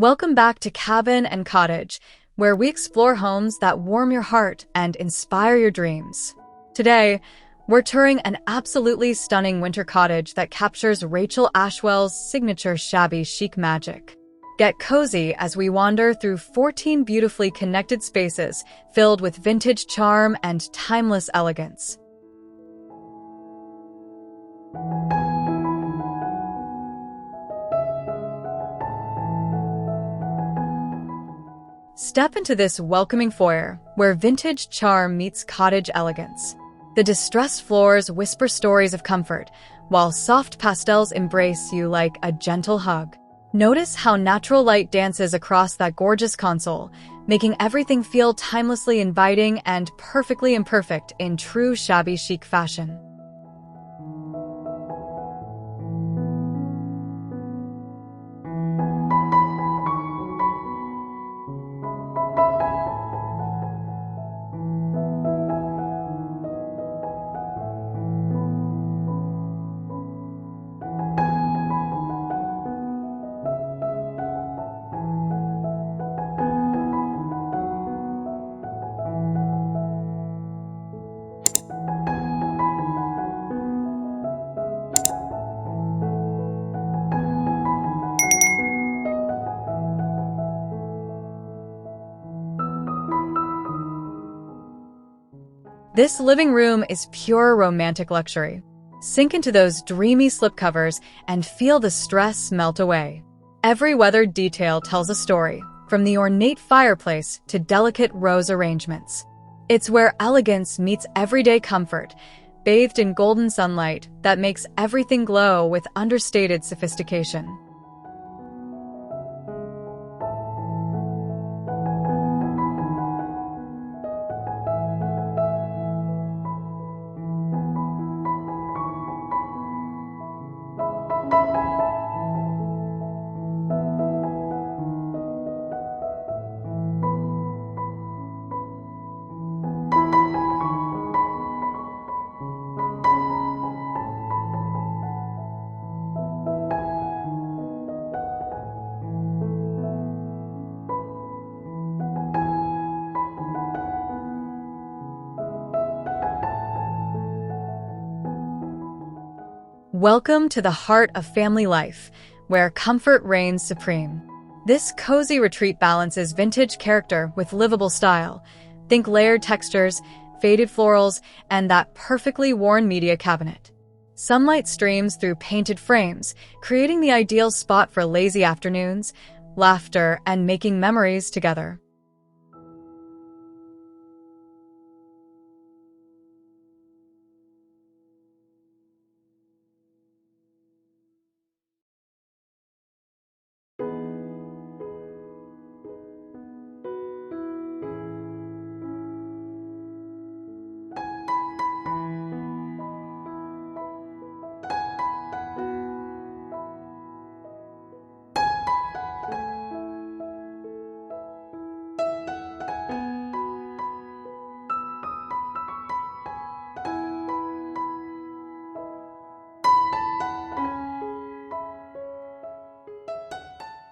Welcome back to Cabin and Cottage, where we explore homes that warm your heart and inspire your dreams. Today, we're touring an absolutely stunning winter cottage that captures Rachel Ashwell's signature shabby chic magic. Get cozy as we wander through 14 beautifully connected spaces filled with vintage charm and timeless elegance. Step into this welcoming foyer, where vintage charm meets cottage elegance. The distressed floors whisper stories of comfort, while soft pastels embrace you like a gentle hug. Notice how natural light dances across that gorgeous console, making everything feel timelessly inviting and perfectly imperfect in true shabby chic fashion. This living room is pure romantic luxury. Sink into those dreamy slipcovers and feel the stress melt away. Every weathered detail tells a story, from the ornate fireplace to delicate rose arrangements. It's where elegance meets everyday comfort, bathed in golden sunlight that makes everything glow with understated sophistication. Welcome to the heart of family life, where comfort reigns supreme. This cozy retreat balances vintage character with livable style. Think layered textures, faded florals, and that perfectly worn media cabinet. Sunlight streams through painted frames, creating the ideal spot for lazy afternoons, laughter, and making memories together.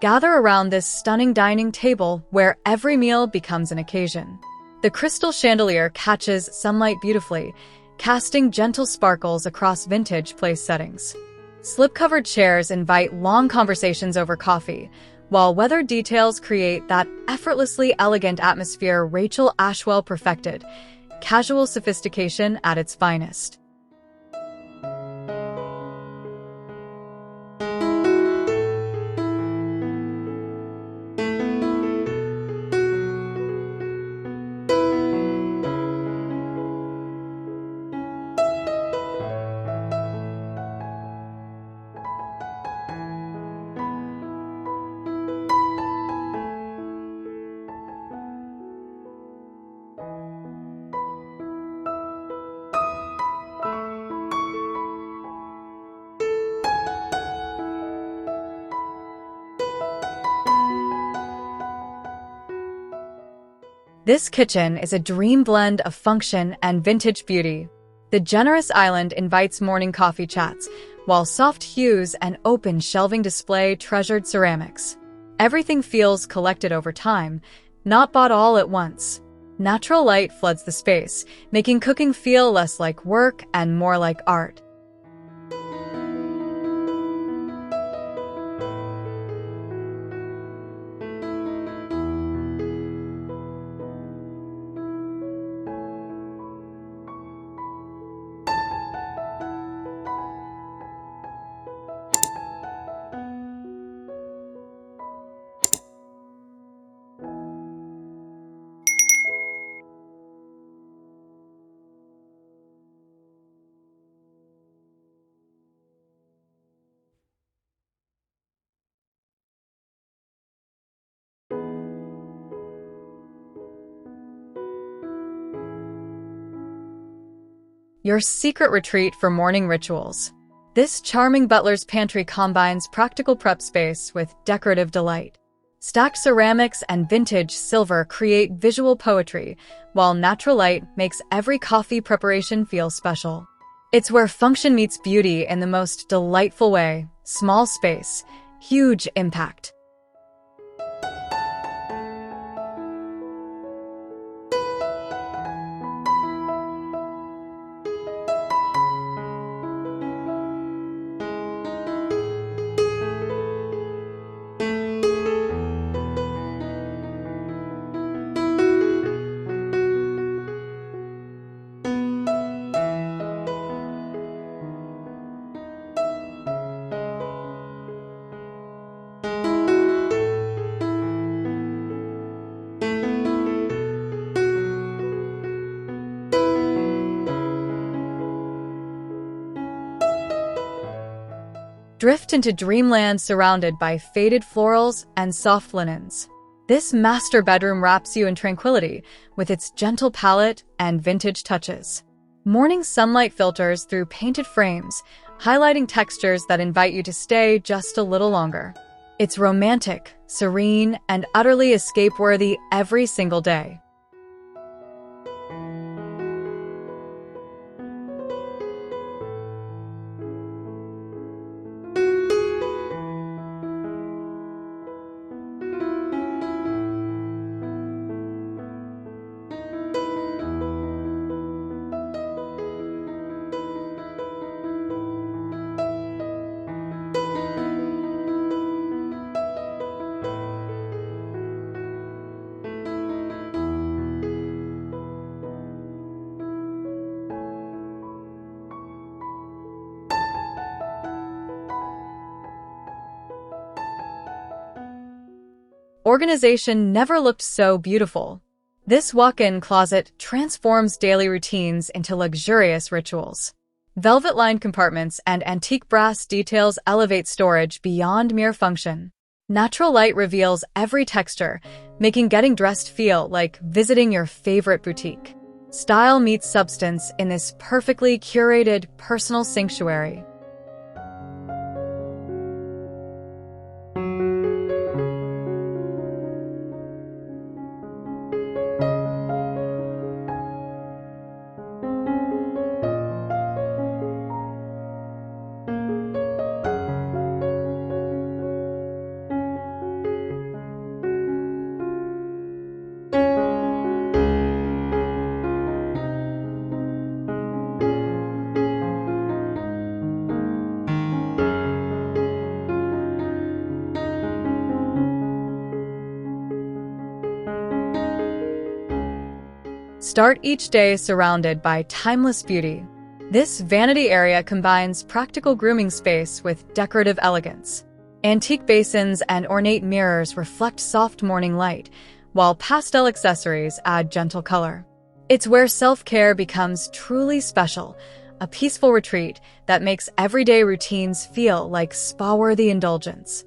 Gather around this stunning dining table where every meal becomes an occasion. The crystal chandelier catches sunlight beautifully, casting gentle sparkles across vintage place settings. Slip-covered chairs invite long conversations over coffee, while weathered details create that effortlessly elegant atmosphere Rachel Ashwell perfected, casual sophistication at its finest. This kitchen is a dream blend of function and vintage beauty. The generous island invites morning coffee chats, while soft hues and open shelving display treasured ceramics. Everything feels collected over time, not bought all at once. Natural light floods the space, making cooking feel less like work and more like art. Your secret retreat for morning rituals. This charming butler's pantry combines practical prep space with decorative delight. Stacked ceramics and vintage silver create visual poetry, while natural light makes every coffee preparation feel special. It's where function meets beauty in the most delightful way. Small space, huge impact. Drift into dreamland surrounded by faded florals and soft linens. This master bedroom wraps you in tranquility with its gentle palette and vintage touches. Morning sunlight filters through painted frames, highlighting textures that invite you to stay just a little longer. It's romantic, serene, and utterly escape-worthy every single day. Organization never looked so beautiful. This walk-in closet transforms daily routines into luxurious rituals. Velvet-lined compartments and antique brass details elevate storage beyond mere function. Natural light reveals every texture, making getting dressed feel like visiting your favorite boutique. Style meets substance in this perfectly curated personal sanctuary. Start each day surrounded by timeless beauty. This vanity area combines practical grooming space with decorative elegance. Antique basins and ornate mirrors reflect soft morning light, while pastel accessories add gentle color. It's where self-care becomes truly special, a peaceful retreat that makes everyday routines feel like spa-worthy indulgence.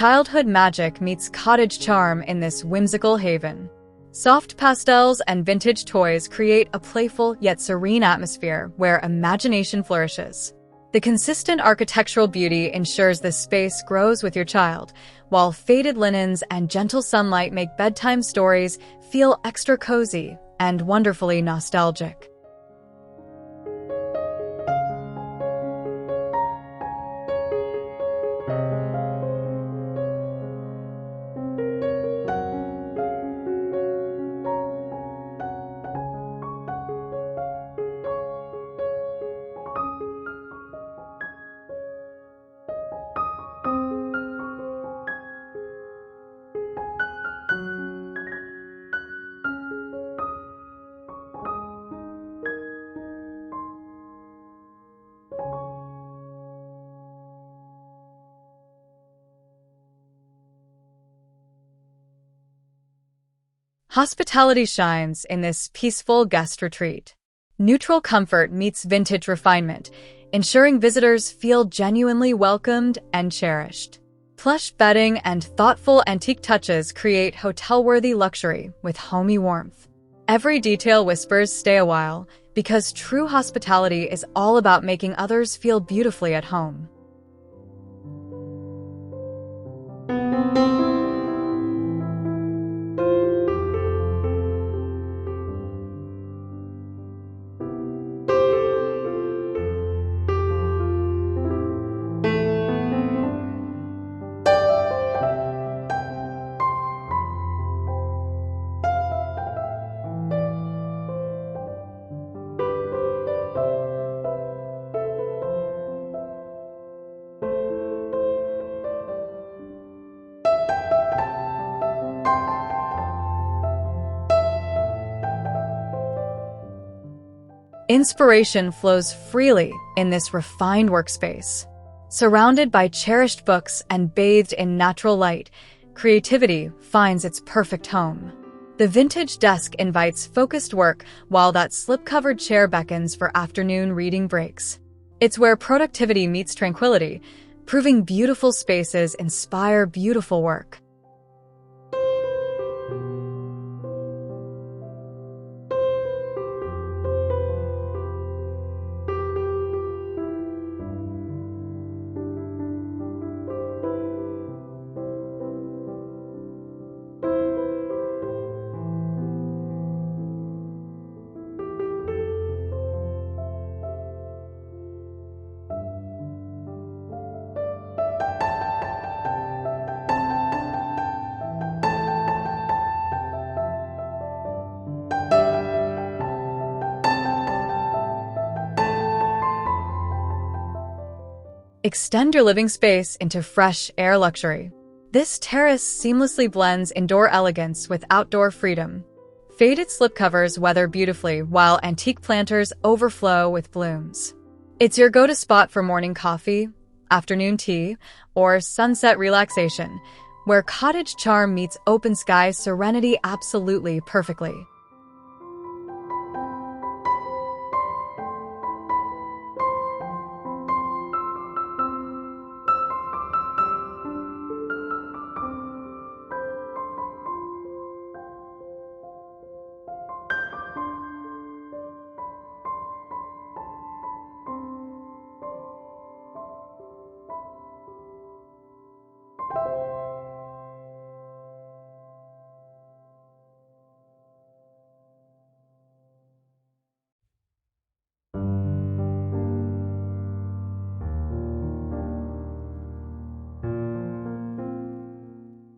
childhood magic meets cottage charm in this whimsical haven. Soft pastels and vintage toys create a playful yet serene atmosphere where imagination flourishes. The consistent architectural beauty ensures this space grows with your child, while faded linens and gentle sunlight make bedtime stories feel extra cozy and wonderfully nostalgic. Hospitality shines in this peaceful guest retreat. Neutral comfort meets vintage refinement, ensuring visitors feel genuinely welcomed and cherished. Plush bedding and thoughtful antique touches create hotel-worthy luxury with homey warmth. Every detail whispers "stay a while," because true hospitality is all about making others feel beautifully at home. Inspiration flows freely in this refined workspace. Surrounded by cherished books and bathed in natural light, creativity finds its perfect home. The vintage desk invites focused work, while that slip-covered chair beckons for afternoon reading breaks. It's where productivity meets tranquility, proving beautiful spaces inspire beautiful work. Extend your living space into fresh air luxury. This terrace seamlessly blends indoor elegance with outdoor freedom. Faded slipcovers weather beautifully, while antique planters overflow with blooms. It's your go-to spot for morning coffee, afternoon tea, or sunset relaxation, where cottage charm meets open sky serenity absolutely perfectly.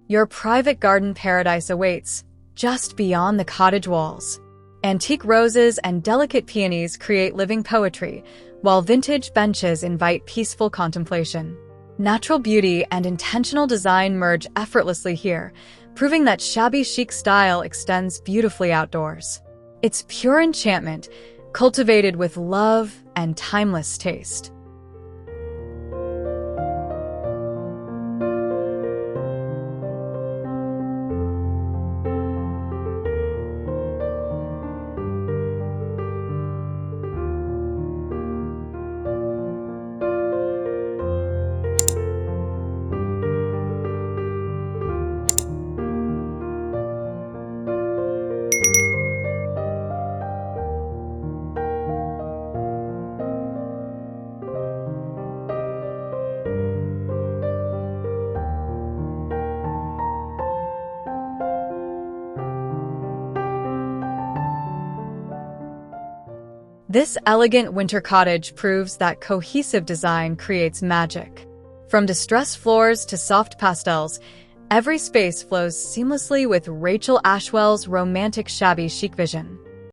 Your private garden paradise awaits, just beyond the cottage walls. Antique roses and delicate peonies create living poetry, while vintage benches invite peaceful contemplation. Natural beauty and intentional design merge effortlessly here, proving that shabby chic style extends beautifully outdoors. It's pure enchantment, cultivated with love and timeless taste. This elegant winter cottage proves that cohesive design creates magic. From distressed floors to soft pastels, every space flows seamlessly with Rachel Ashwell's romantic shabby chic vision.